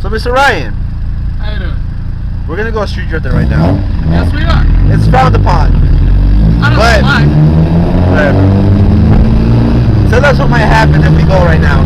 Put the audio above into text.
So, Mr. Ryan, How you doing? we're gonna go street drifting right now. Yes, we are. It's frowned upon. I don't But- know why. Whatever. So that's what might happen if we go right now.